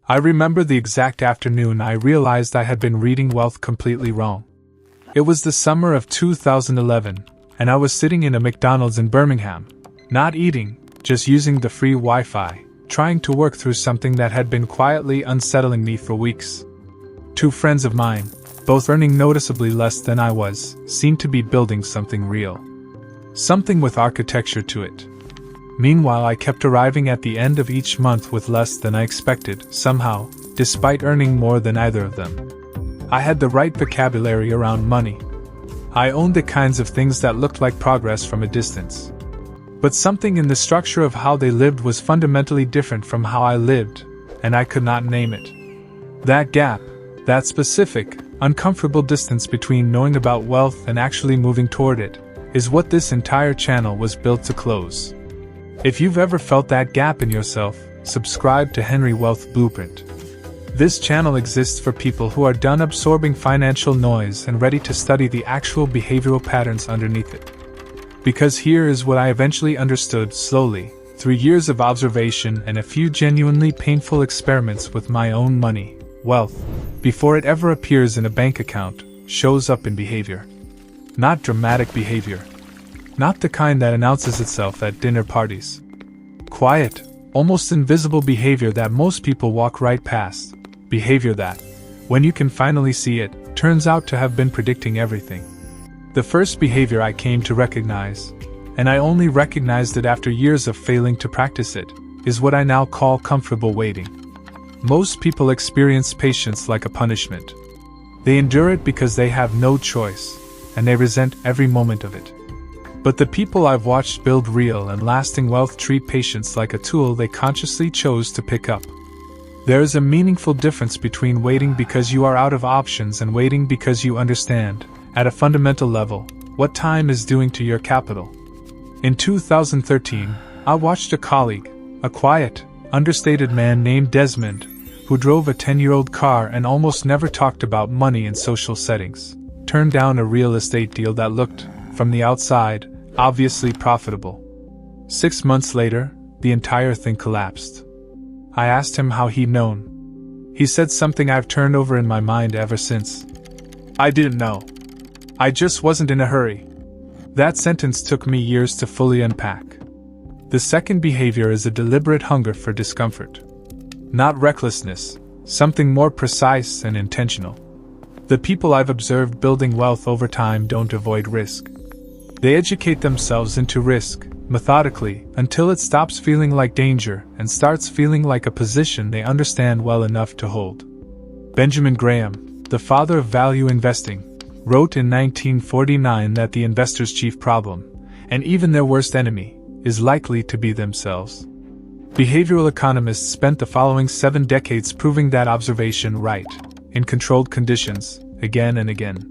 I remember the exact afternoon I realized I had been reading wealth completely wrong. It was the summer of 2011, and I was sitting in a McDonald's in Birmingham, not eating, just using the free Wi-Fi, trying to work through something that had been quietly unsettling me for weeks. Two friends of mine, both earning noticeably less than I was, seemed to be building something real. Something with architecture to it. Meanwhile, I kept arriving at the end of each month with less than I expected, somehow, despite earning more than either of them. I had the right vocabulary around money. I owned the kinds of things that looked like progress from a distance. But something in the structure of how they lived was fundamentally different from how I lived, and I could not name it. That gap, that specific, uncomfortable distance between knowing about wealth and actually moving toward it, is what this entire channel was built to close. If you've ever felt that gap in yourself, subscribe to Henry Wealth Blueprint. This channel exists for people who are done absorbing financial noise and ready to study the actual behavioral patterns underneath it. Because here is what I eventually understood slowly, through years of observation and a few genuinely painful experiments with my own money. Wealth, before it ever appears in a bank account, shows up in behavior. Not dramatic behavior. Not the kind that announces itself at dinner parties. Quiet, almost invisible behavior that most people walk right past. Behavior that, when you can finally see it, turns out to have been predicting everything. The first behavior I came to recognize, and I only recognized it after years of failing to practice it, is what I now call comfortable waiting. Most people experience patience like a punishment. They endure it because they have no choice, and they resent every moment of it. But the people I've watched build real and lasting wealth treat patience like a tool they consciously chose to pick up. There is a meaningful difference between waiting because you are out of options and waiting because you understand, at a fundamental level, what time is doing to your capital. In 2013, I watched a colleague, a quiet, understated man named Desmond, who drove a 10-year-old car and almost never talked about money in social settings, turn down a real estate deal that looked, from the outside, obviously profitable. 6 months later, the entire thing collapsed. I asked him how he'd known. He said something I've turned over in my mind ever since. I didn't know. I just wasn't in a hurry. That sentence took me years to fully unpack. The second behavior is a deliberate hunger for discomfort. Not recklessness, something more precise and intentional. The people I've observed building wealth over time don't avoid risk. They educate themselves into risk, methodically, until it stops feeling like danger and starts feeling like a position they understand well enough to hold. Benjamin Graham, the father of value investing, wrote in 1949 that the investor's chief problem, and even their worst enemy, is likely to be themselves. Behavioral economists spent the following 7 decades proving that observation right, in controlled conditions, again and again.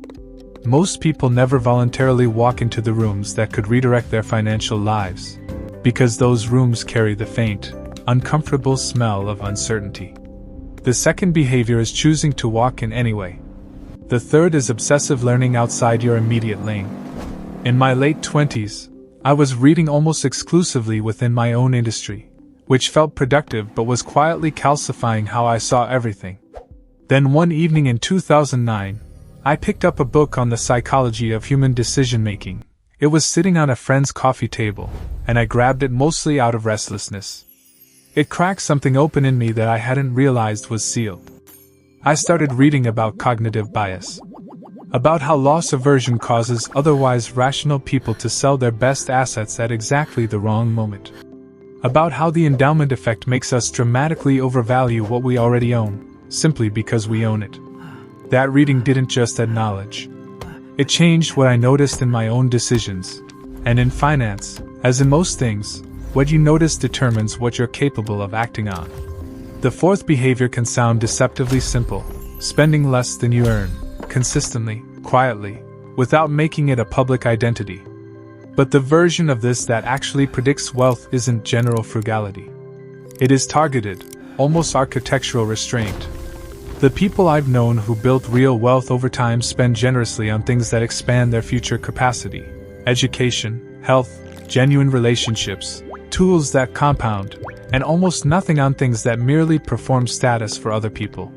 Most people never voluntarily walk into the rooms that could redirect their financial lives, because those rooms carry the faint, uncomfortable smell of uncertainty. The second behavior is choosing to walk in anyway. The third is obsessive learning outside your immediate lane. In my late 20s, I was reading almost exclusively within my own industry, which felt productive but was quietly calcifying how I saw everything. Then one evening in 2009, I picked up a book on the psychology of human decision-making. It was sitting on a friend's coffee table, and I grabbed it mostly out of restlessness. It cracked something open in me that I hadn't realized was sealed. I started reading about cognitive bias. About how loss aversion causes otherwise rational people to sell their best assets at exactly the wrong moment. About how the endowment effect makes us dramatically overvalue what we already own, simply because we own it. That reading didn't just add knowledge. It changed what I noticed in my own decisions. And in finance, as in most things, what you notice determines what you're capable of acting on. The fourth behavior can sound deceptively simple: spending less than you earn, consistently, quietly, without making it a public identity. But the version of this that actually predicts wealth isn't general frugality. It is targeted, almost architectural restraint. The people I've known who built real wealth over time spend generously on things that expand their future capacity: education, health, genuine relationships, tools that compound, and almost nothing on things that merely perform status for other people.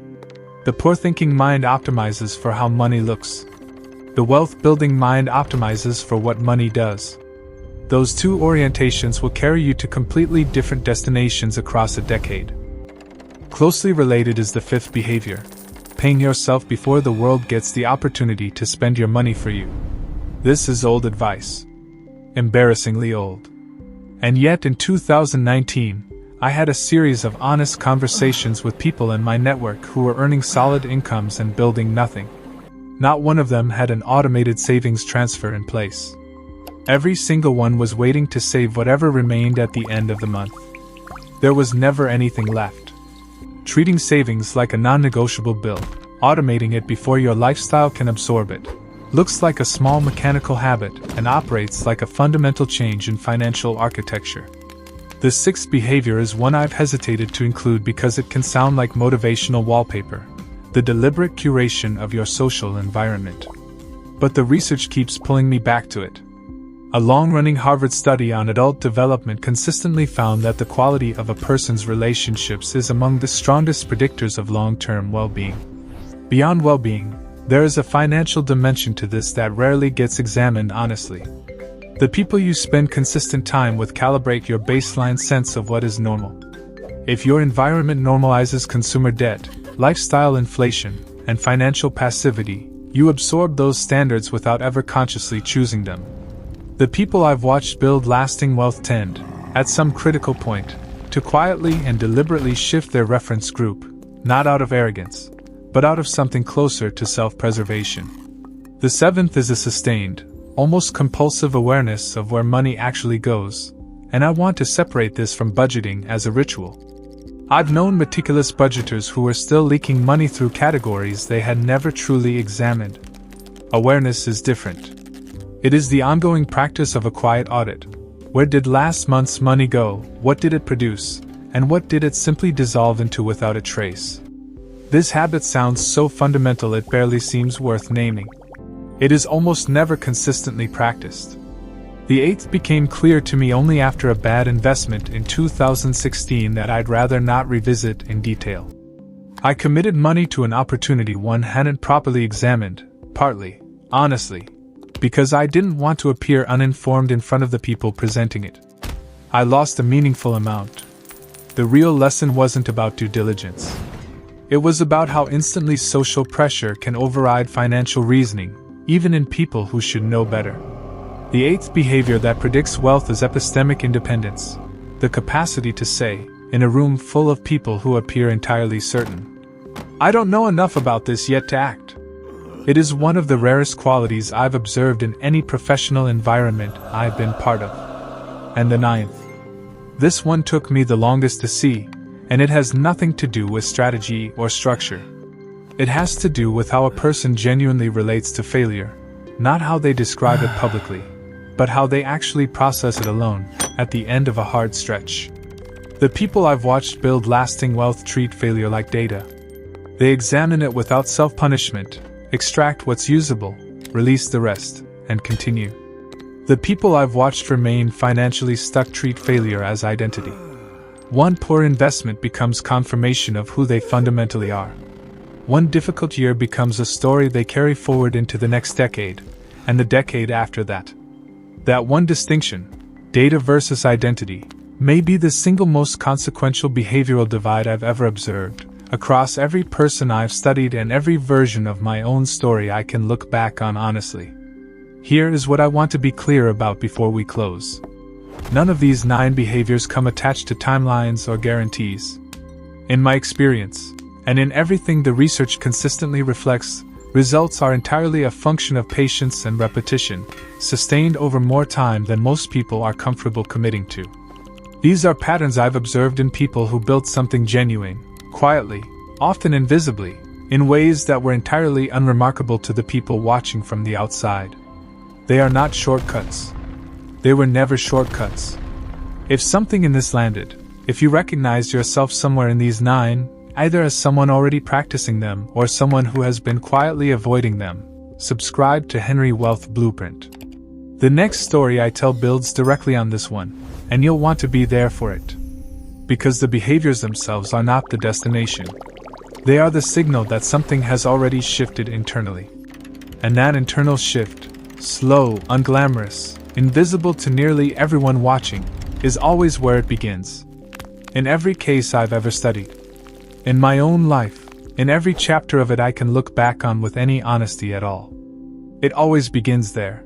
The poor-thinking mind optimizes for how money looks. The wealth-building mind optimizes for what money does. Those two orientations will carry you to completely different destinations across a decade. Closely related is the fifth behavior: paying yourself before the world gets the opportunity to spend your money for you. This is old advice. Embarrassingly old. And yet in 2019, I had a series of honest conversations with people in my network who were earning solid incomes and building nothing. Not one of them had an automated savings transfer in place. Every single one was waiting to save whatever remained at the end of the month. There was never anything left. Treating savings like a non-negotiable bill, automating it before your lifestyle can absorb it, looks like a small mechanical habit and operates like a fundamental change in financial architecture. The sixth behavior is one I've hesitated to include because it can sound like motivational wallpaper, the deliberate curation of your social environment. But the research keeps pulling me back to it. A long-running Harvard study on adult development consistently found that the quality of a person's relationships is among the strongest predictors of long-term well-being. Beyond well-being, there is a financial dimension to this that rarely gets examined honestly. The people you spend consistent time with calibrate your baseline sense of what is normal. If your environment normalizes consumer debt, lifestyle inflation, and financial passivity, you absorb those standards without ever consciously choosing them. The people I've watched build lasting wealth tend, at some critical point, to quietly and deliberately shift their reference group, not out of arrogance, but out of something closer to self-preservation. The seventh is a sustained, almost compulsive awareness of where money actually goes, and I want to separate this from budgeting as a ritual. I've known meticulous budgeters who were still leaking money through categories they had never truly examined. Awareness is different. It is the ongoing practice of a quiet audit. Where did last month's money go? What did it produce? And what did it simply dissolve into without a trace? This habit sounds so fundamental it barely seems worth naming. It is almost never consistently practiced. The eighth became clear to me only after a bad investment in 2016 that I'd rather not revisit in detail. I committed money to an opportunity one hadn't properly examined, partly, honestly, because I didn't want to appear uninformed in front of the people presenting it. I lost a meaningful amount. The real lesson wasn't about due diligence. It was about how instantly social pressure can override financial reasoning, even in people who should know better. The eighth behavior that predicts wealth is epistemic independence, the capacity to say, in a room full of people who appear entirely certain, "I don't know enough about this yet to act." It is one of the rarest qualities I've observed in any professional environment I've been part of. And the ninth. This one took me the longest to see, and it has nothing to do with strategy or structure. It has to do with how a person genuinely relates to failure, not how they describe it publicly, but how they actually process it alone, at the end of a hard stretch. The people I've watched build lasting wealth treat failure like data. They examine it without self-punishment, extract what's usable, release the rest, and continue. The people I've watched remain financially stuck treat failure as identity. One poor investment becomes confirmation of who they fundamentally are. One difficult year becomes a story they carry forward into the next decade, and the decade after that. That one distinction, data versus identity, may be the single most consequential behavioral divide I've ever observed, across every person I've studied and every version of my own story I can look back on honestly. Here is what I want to be clear about before we close. None of these 9 behaviors come attached to timelines or guarantees. In my experience, and in everything the research consistently reflects, results are entirely a function of patience and repetition, sustained over more time than most people are comfortable committing to. These are patterns I've observed in people who built something genuine, quietly, often invisibly, in ways that were entirely unremarkable to the people watching from the outside. They are not shortcuts. They were never shortcuts. If something in this landed, if you recognized yourself somewhere in these 9, either as someone already practicing them or someone who has been quietly avoiding them, subscribe to Henry Wealth Blueprint. The next story I tell builds directly on this one, and you'll want to be there for it. Because the behaviors themselves are not the destination. They are the signal that something has already shifted internally. And that internal shift, slow, unglamorous, invisible to nearly everyone watching, is always where it begins. In every case I've ever studied. In my own life, in every chapter of it I can look back on with any honesty at all. It always begins there.